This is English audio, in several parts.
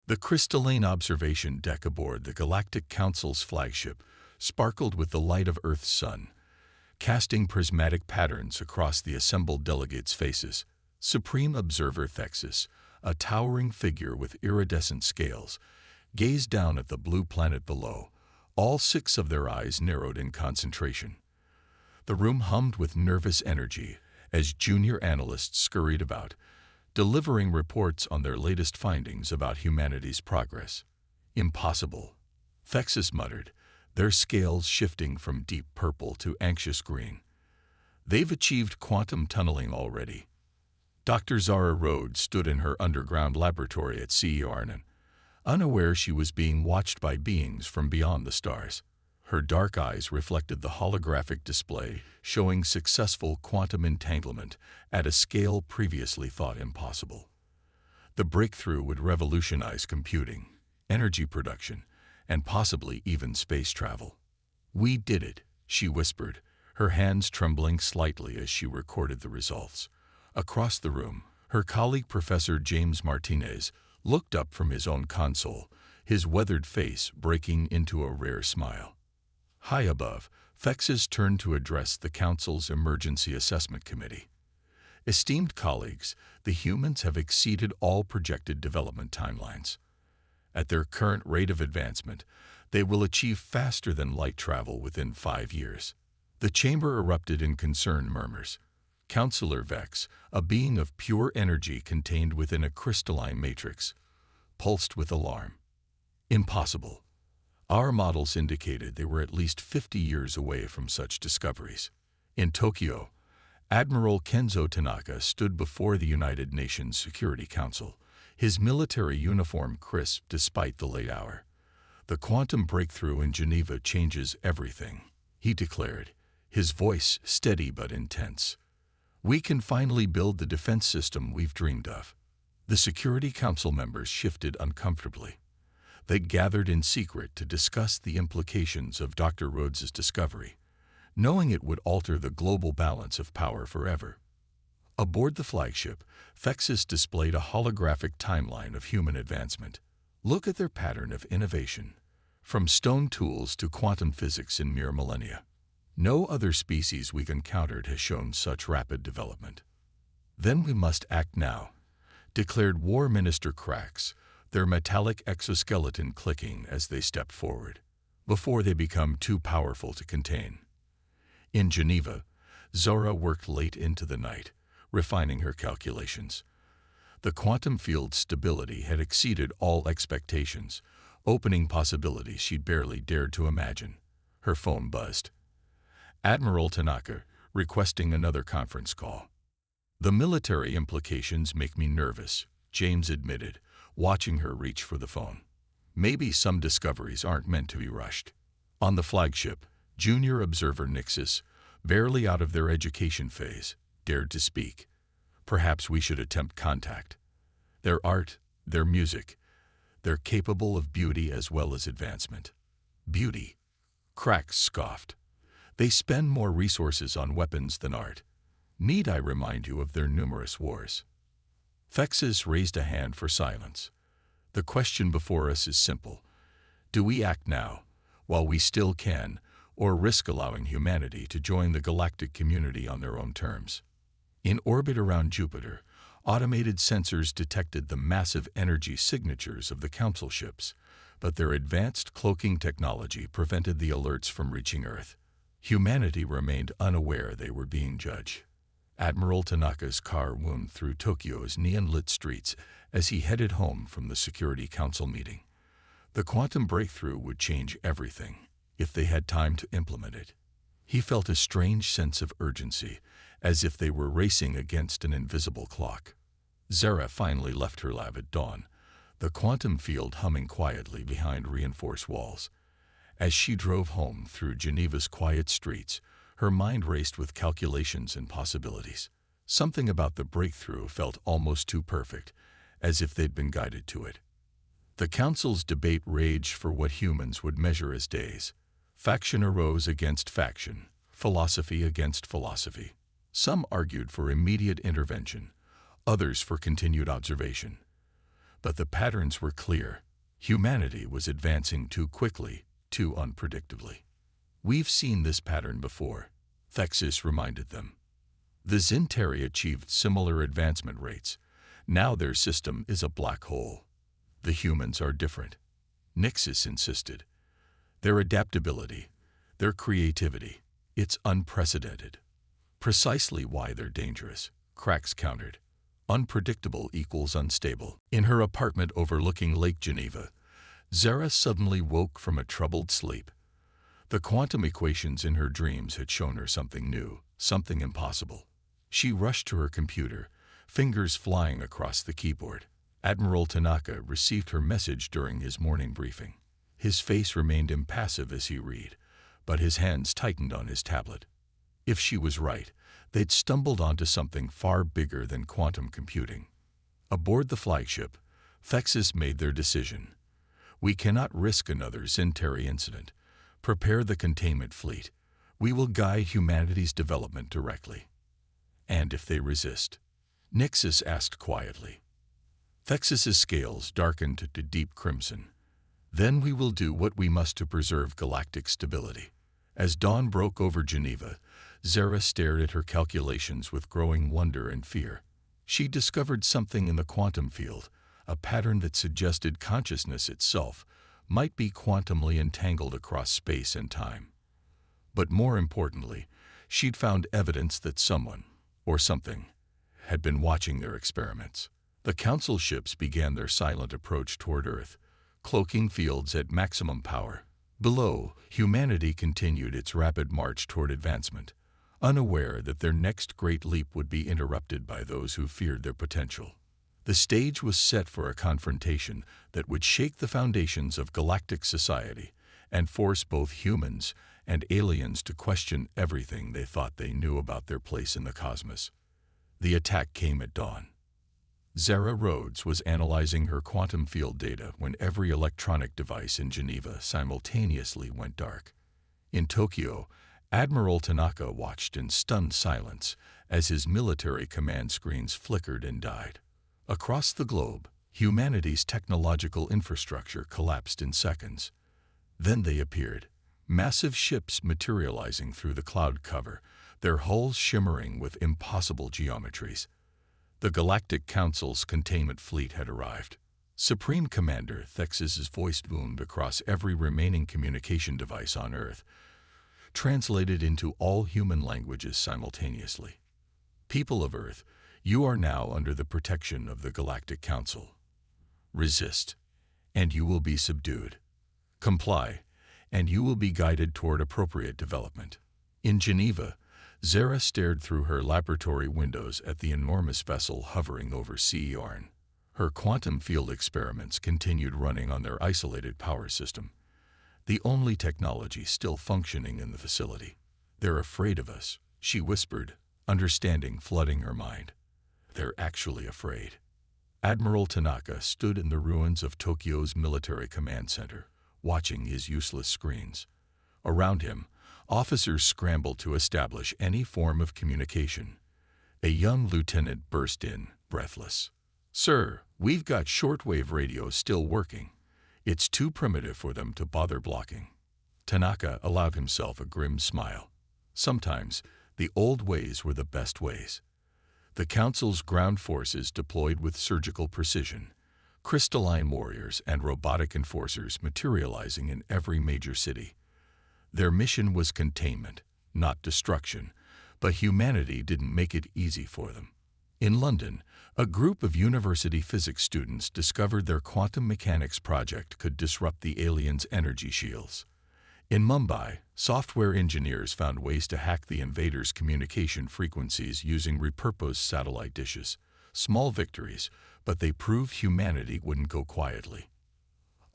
The crystalline observation deck aboard the Galactic Council's flagship sparkled with the light of Earth's sun, casting prismatic patterns across the assembled delegates' faces. Supreme Observer Thexus, a towering figure with iridescent scales, gazed down at the blue planet below, all six of their eyes narrowed in concentration. The room hummed with nervous energy as junior analysts scurried about, delivering reports on their latest findings about humanity's progress. Impossible, Thexus muttered, their scales shifting from deep purple to anxious green. They've achieved quantum tunneling already. Dr. Zara Rhodes stood in her underground laboratory at CEO Arnon, unaware she was being watched by beings from beyond the stars. Her dark eyes reflected the holographic display, showing successful quantum entanglement at a scale previously thought impossible. The breakthrough would revolutionize computing, energy production, and possibly even space travel. "We did it," she whispered, her hands trembling slightly as she recorded the results. Across the room, her colleague Professor James Martinez looked up from his own console, his weathered face breaking into a rare smile. High above, Thexus turned to address the Council's Emergency Assessment Committee. "Esteemed colleagues, the humans have exceeded all projected development timelines. At their current rate of advancement, they will achieve faster than light travel within 5 years." The chamber erupted in concerned murmurs. Counselor Vex, a being of pure energy contained within a crystalline matrix, pulsed with alarm. "Impossible. Our models indicated they were at least 50 years away from such discoveries." In Tokyo, Admiral Kenzo Tanaka stood before the United Nations Security Council, his military uniform crisp despite the late hour. "The quantum breakthrough in Geneva changes everything," he declared, his voice steady but intense. "We can finally build the defense system we've dreamed of." The Security Council members shifted uncomfortably. They gathered in secret to discuss the implications of Dr. Rhodes's discovery, knowing it would alter the global balance of power forever. Aboard the flagship, Thexus displayed a holographic timeline of human advancement. "Look at their pattern of innovation, from stone tools to quantum physics in mere millennia. No other species we've encountered has shown such rapid development." "Then we must act now," declared War Minister Krax, their metallic exoskeleton clicking as they stepped forward, "before they become too powerful to contain." In Geneva, Zora worked late into the night, refining her calculations. The quantum field stability had exceeded all expectations, opening possibilities she'd barely dared to imagine. Her phone buzzed. Admiral Tanaka, requesting another conference call. "The military implications make me nervous," James admitted, watching her reach for the phone. "Maybe some discoveries aren't meant to be rushed." On the flagship, Junior Observer Nixus, barely out of their education phase, dared to speak. "Perhaps we should attempt contact. Their art, their music, they're capable of beauty as well as advancement." "Beauty?" Krax scoffed. "They spend more resources on weapons than art. Need I remind you of their numerous wars?" Thexus raised a hand for silence. "The question before us is simple. Do we act now, while we still can, or risk allowing humanity to join the galactic community on their own terms?" In orbit around Jupiter, automated sensors detected the massive energy signatures of the Council ships, but their advanced cloaking technology prevented the alerts from reaching Earth. Humanity remained unaware they were being judged. Admiral Tanaka's car wound through Tokyo's neon-lit streets as he headed home from the Security Council meeting. The quantum breakthrough would change everything, if they had time to implement it. He felt a strange sense of urgency, as if they were racing against an invisible clock. Zara finally left her lab at dawn, the quantum field humming quietly behind reinforced walls. As she drove home through Geneva's quiet streets, her mind raced with calculations and possibilities. Something about the breakthrough felt almost too perfect, as if they'd been guided to it. The Council's debate raged for what humans would measure as days. Faction arose against faction, philosophy against philosophy. Some argued for immediate intervention, others for continued observation. But the patterns were clear. Humanity was advancing too quickly, too unpredictably. "We've seen this pattern before," Thexis reminded them. "The Zinteri achieved similar advancement rates. Now their system is a black hole." "The humans are different," Nixis insisted. "Their adaptability, their creativity, it's unprecedented." "Precisely why they're dangerous," Krax countered. "Unpredictable equals unstable." In her apartment overlooking Lake Geneva, Zara suddenly woke from a troubled sleep. The quantum equations in her dreams had shown her something new, something impossible. She rushed to her computer, fingers flying across the keyboard. Admiral Tanaka received her message during his morning briefing. His face remained impassive as he read, but his hands tightened on his tablet. If she was right, they'd stumbled onto something far bigger than quantum computing. Aboard the flagship, Thexis made their decision. "We cannot risk another Zinteri incident. Prepare the containment fleet. We will guide humanity's development directly." "And if they resist?" Nixis asked quietly. Thexis's scales darkened to deep crimson. "Then we will do what we must to preserve galactic stability." As dawn broke over Geneva, Zara stared at her calculations with growing wonder and fear. She discovered something in the quantum field, a pattern that suggested consciousness itself might be quantumly entangled across space and time. But more importantly, she'd found evidence that someone, or something, had been watching their experiments. The Council ships began their silent approach toward Earth, cloaking fields at maximum power. Below, humanity continued its rapid march toward advancement, unaware that their next great leap would be interrupted by those who feared their potential. The stage was set for a confrontation that would shake the foundations of galactic society and force both humans and aliens to question everything they thought they knew about their place in the cosmos. The attack came at dawn. Zara Rhodes was analyzing her quantum field data when every electronic device in Geneva simultaneously went dark. In Tokyo, Admiral Tanaka watched in stunned silence as his military command screens flickered and died. Across the globe, humanity's technological infrastructure collapsed in seconds. Then they appeared, massive ships materializing through the cloud cover, their hulls shimmering with impossible geometries. The Galactic Council's containment fleet had arrived. Supreme Commander Thexis's voice boomed across every remaining communication device on Earth, translated into all human languages simultaneously. "People of Earth, you are now under the protection of the Galactic Council. Resist, and you will be subdued. Comply, and you will be guided toward appropriate development." In Geneva, Zara stared through her laboratory windows at the enormous vessel hovering over Sea Yarn. Her quantum field experiments continued running on their isolated power system, the only technology still functioning in the facility. "They're afraid of us," she whispered, understanding flooding her mind. "They're actually afraid." Admiral Tanaka stood in the ruins of Tokyo's military command center, watching his useless screens. Around him, officers scrambled to establish any form of communication. A young lieutenant burst in, breathless. "Sir, we've got shortwave radios still working. It's too primitive for them to bother blocking." Tanaka allowed himself a grim smile. Sometimes, the old ways were the best ways. The Council's ground forces deployed with surgical precision, crystalline warriors and robotic enforcers materializing in every major city. Their mission was containment, not destruction, but humanity didn't make it easy for them. In London, a group of university physics students discovered their quantum mechanics project could disrupt the aliens' energy shields. In Mumbai, software engineers found ways to hack the invaders' communication frequencies using repurposed satellite dishes. Small victories, but they proved humanity wouldn't go quietly.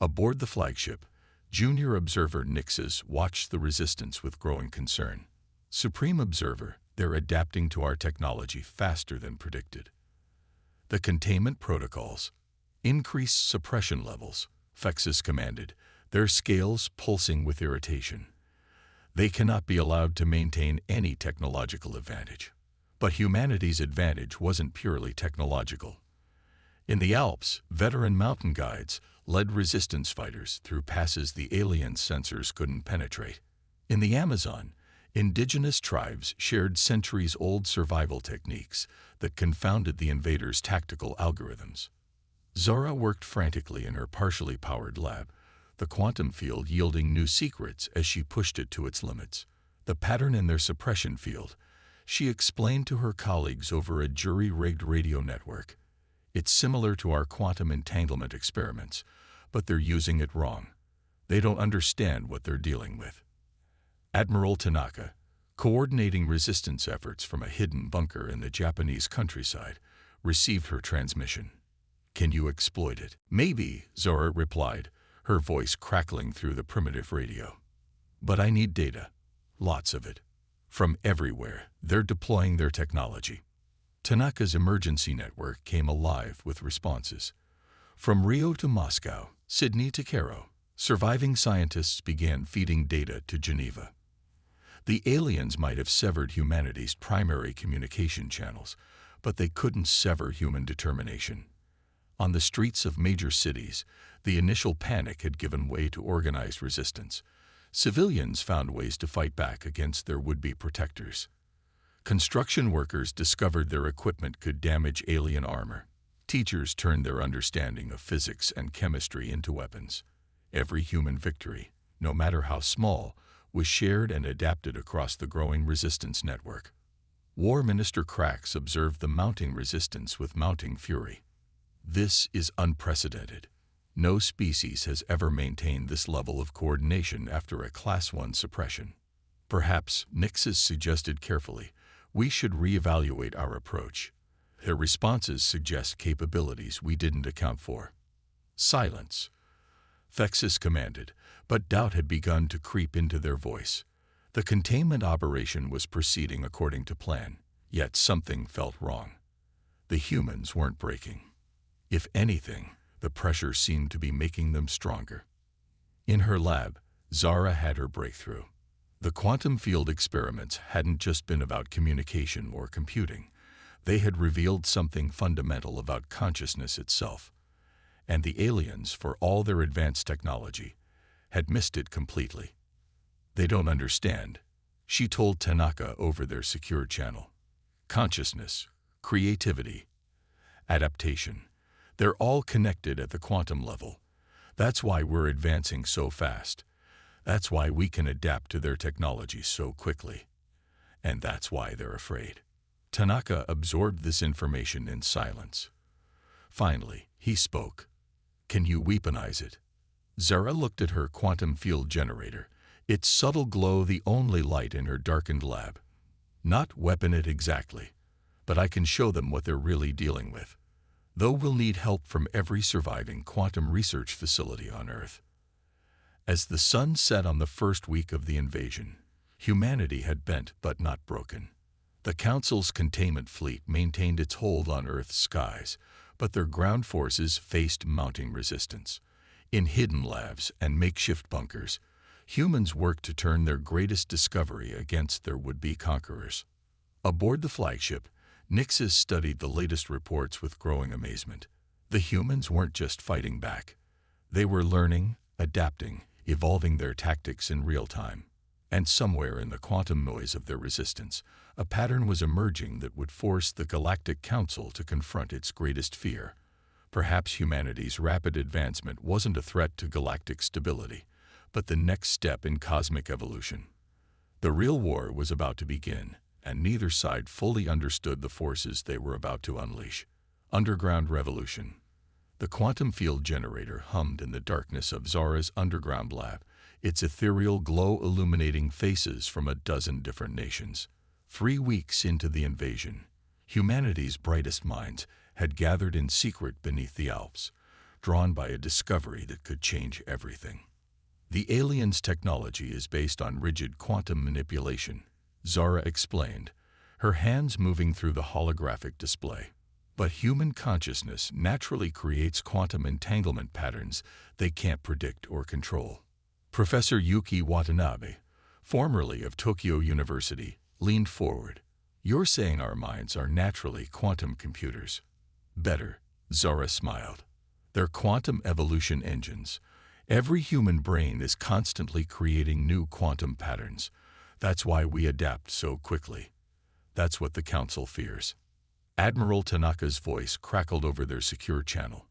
Aboard the flagship, Junior Observer Nixis watched the resistance with growing concern. "Supreme Observer, they're adapting to our technology faster than predicted." "The containment protocols. Increase suppression levels," Thexis commanded, their scales pulsing with irritation. They cannot be allowed to maintain any technological advantage. But humanity's advantage wasn't purely technological. In the Alps, veteran mountain guides led resistance fighters through passes the alien sensors couldn't penetrate. In the Amazon, indigenous tribes shared centuries-old survival techniques that confounded the invaders' tactical algorithms. Zara worked frantically in her partially powered lab, the quantum field yielding new secrets as she pushed it to its limits. The pattern in their suppression field, she explained to her colleagues over a jury-rigged radio network. It's similar to our quantum entanglement experiments, but they're using it wrong. They don't understand what they're dealing with. Admiral Tanaka, coordinating resistance efforts from a hidden bunker in the Japanese countryside, received her transmission. Can you exploit it? Maybe, Zora replied, her voice crackling through the primitive radio. But I need data. Lots of it. From everywhere, they're deploying their technology. Tanaka's emergency network came alive with responses. From Rio to Moscow, Sydney to Cairo, surviving scientists began feeding data to Geneva. The aliens might have severed humanity's primary communication channels, but they couldn't sever human determination. On the streets of major cities, the initial panic had given way to organized resistance. Civilians found ways to fight back against their would-be protectors. Construction workers discovered their equipment could damage alien armor. Teachers turned their understanding of physics and chemistry into weapons. Every human victory, no matter how small, was shared and adapted across the growing resistance network. War Minister Krax observed the mounting resistance with mounting fury. This is unprecedented. No species has ever maintained this level of coordination after a Class 1 suppression. Perhaps, Nixes suggested carefully, we should reevaluate our approach. Their responses suggest capabilities we didn't account for. Silence. Thexis commanded, but doubt had begun to creep into their voice. The containment operation was proceeding according to plan, yet something felt wrong. The humans weren't breaking. If anything, the pressure seemed to be making them stronger. In her lab, Zara had her breakthrough. The quantum field experiments hadn't just been about communication or computing. They had revealed something fundamental about consciousness itself. And the aliens, for all their advanced technology, had missed it completely. They don't understand, she told Tanaka over their secure channel. Consciousness, creativity, adaptation, they're all connected at the quantum level. That's why we're advancing so fast. That's why we can adapt to their technology so quickly. And that's why they're afraid. Tanaka absorbed this information in silence. Finally, he spoke. Can you weaponize it? Zara looked at her quantum field generator, its subtle glow the only light in her darkened lab. Not weapon it exactly, but I can show them what they're really dealing with. Though we'll need help from every surviving quantum research facility on Earth. As the sun set on the first week of the invasion, humanity had bent but not broken. The Council's containment fleet maintained its hold on Earth's skies, but their ground forces faced mounting resistance. In hidden labs and makeshift bunkers, humans worked to turn their greatest discovery against their would-be conquerors. Aboard the flagship, Nixes studied the latest reports with growing amazement. The humans weren't just fighting back. They were learning, adapting, evolving their tactics in real time. And somewhere in the quantum noise of their resistance, a pattern was emerging that would force the Galactic Council to confront its greatest fear. Perhaps humanity's rapid advancement wasn't a threat to galactic stability, but the next step in cosmic evolution. The real war was about to begin, and neither side fully understood the forces they were about to unleash. Underground revolution. The quantum field generator hummed in the darkness of Zara's underground lab, its ethereal glow illuminating faces from a dozen different nations. 3 weeks into the invasion, humanity's brightest minds had gathered in secret beneath the Alps, drawn by a discovery that could change everything. The aliens' technology is based on rigid quantum manipulation, Zara explained, her hands moving through the holographic display. But human consciousness naturally creates quantum entanglement patterns they can't predict or control. Professor Yuki Watanabe, formerly of Tokyo University, leaned forward. You're saying our minds are naturally quantum computers. Better, Zara smiled. They're quantum evolution engines. Every human brain is constantly creating new quantum patterns. That's why we adapt so quickly. That's what the Council fears. Admiral Tanaka's voice crackled over their secure channel.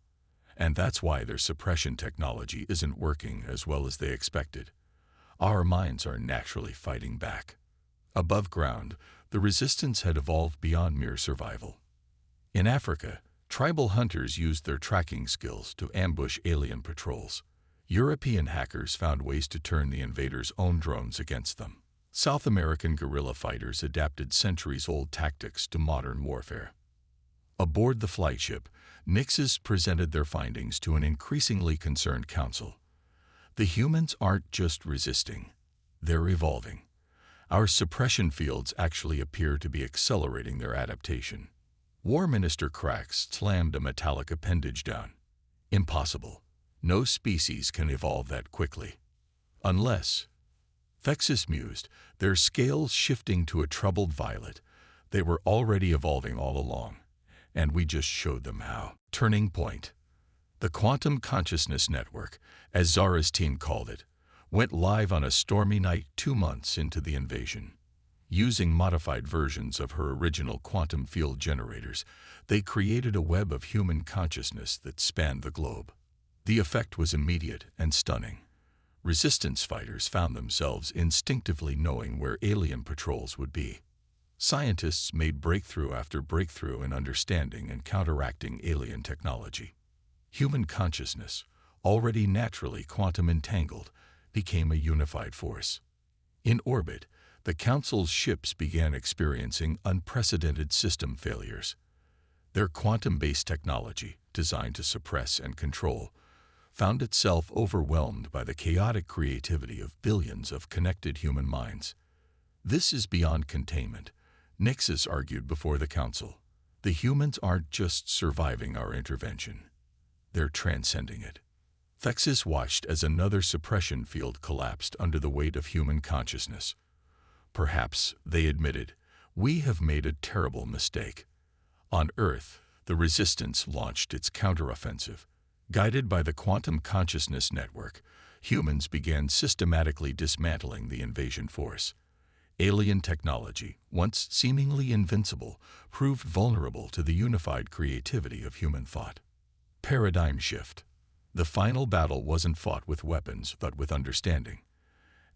And that's why their suppression technology isn't working as well as they expected. Our minds are naturally fighting back. Above ground, the resistance had evolved beyond mere survival. In Africa, tribal hunters used their tracking skills to ambush alien patrols. European hackers found ways to turn the invaders' own drones against them. South American guerrilla fighters adapted centuries-old tactics to modern warfare. Aboard the flagship, Nixes presented their findings to an increasingly concerned council. The humans aren't just resisting, they're evolving. Our suppression fields actually appear to be accelerating their adaptation. War Minister Krax slammed a metallic appendage down. Impossible. No species can evolve that quickly. Unless, Thexis mused, their scales shifting to a troubled violet. They were already evolving all along, and we just showed them how. Turning point. The Quantum Consciousness Network, as Zara's team called it, went live on a stormy night 2 months into the invasion. Using modified versions of her original quantum field generators, they created a web of human consciousness that spanned the globe. The effect was immediate and stunning. Resistance fighters found themselves instinctively knowing where alien patrols would be. Scientists made breakthrough after breakthrough in understanding and counteracting alien technology. Human consciousness, already naturally quantum entangled, became a unified force. In orbit, the Council's ships began experiencing unprecedented system failures. Their quantum-based technology, designed to suppress and control, found itself overwhelmed by the chaotic creativity of billions of connected human minds. This is beyond containment, Nixes argued before the Council. The humans aren't just surviving our intervention. They're transcending it. Thexis watched as another suppression field collapsed under the weight of human consciousness. Perhaps, they admitted, we have made a terrible mistake. On Earth, the Resistance launched its counteroffensive. Guided by the Quantum Consciousness Network, humans began systematically dismantling the invasion force. Alien technology, once seemingly invincible, proved vulnerable to the unified creativity of human thought. Paradigm shift. The final battle wasn't fought with weapons but with understanding.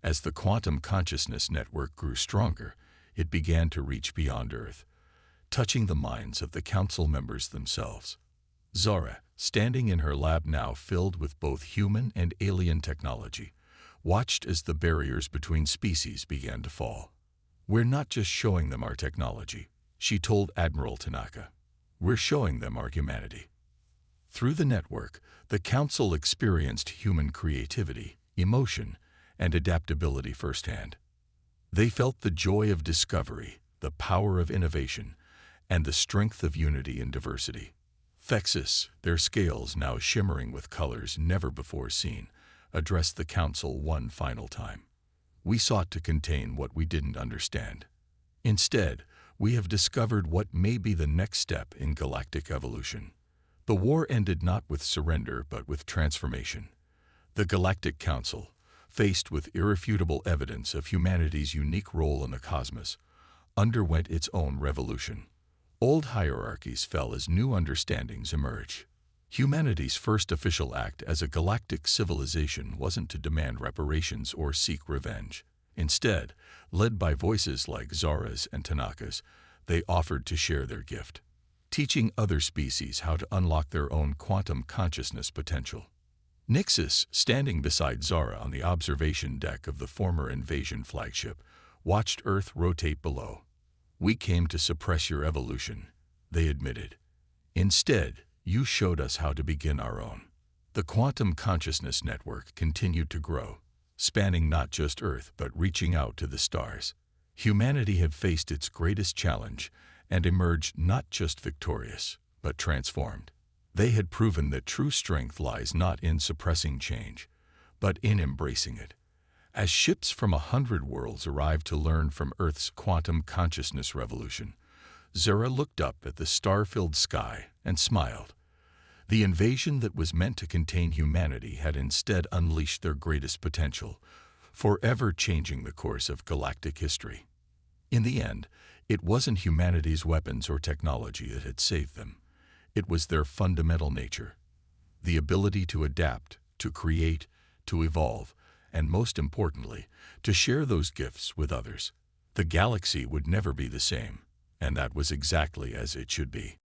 As the Quantum Consciousness Network grew stronger, it began to reach beyond Earth, touching the minds of the Council members themselves. Zara, standing in her lab now filled with both human and alien technology, watched as the barriers between species began to fall. We're not just showing them our technology, she told Admiral Tanaka. We're showing them our humanity. Through the network, the Council experienced human creativity, emotion, and adaptability firsthand. They felt the joy of discovery, the power of innovation, and the strength of unity in diversity. Thexis, their scales now shimmering with colors never before seen, addressed the Council one final time. We sought to contain what we didn't understand. Instead, we have discovered what may be the next step in galactic evolution. The war ended not with surrender but with transformation. The Galactic Council, faced with irrefutable evidence of humanity's unique role in the cosmos, underwent its own revolution. Old hierarchies fell as new understandings emerged. Humanity's first official act as a galactic civilization wasn't to demand reparations or seek revenge. Instead, led by voices like Zara's and Tanaka's, they offered to share their gift, teaching other species how to unlock their own quantum consciousness potential. Nixis, standing beside Zara on the observation deck of the former invasion flagship, watched Earth rotate below. We came to suppress your evolution, they admitted. Instead, you showed us how to begin our own. The Quantum Consciousness Network continued to grow, spanning not just Earth but reaching out to the stars. Humanity had faced its greatest challenge and emerged not just victorious, but transformed. They had proven that true strength lies not in suppressing change, but in embracing it. As ships from 100 worlds arrived to learn from Earth's quantum consciousness revolution, Zara looked up at the star-filled sky and smiled. The invasion that was meant to contain humanity had instead unleashed their greatest potential, forever changing the course of galactic history. In the end, it wasn't humanity's weapons or technology that had saved them. It was their fundamental nature, the ability to adapt, to create, to evolve, and most importantly, to share those gifts with others. The galaxy would never be the same, and that was exactly as it should be.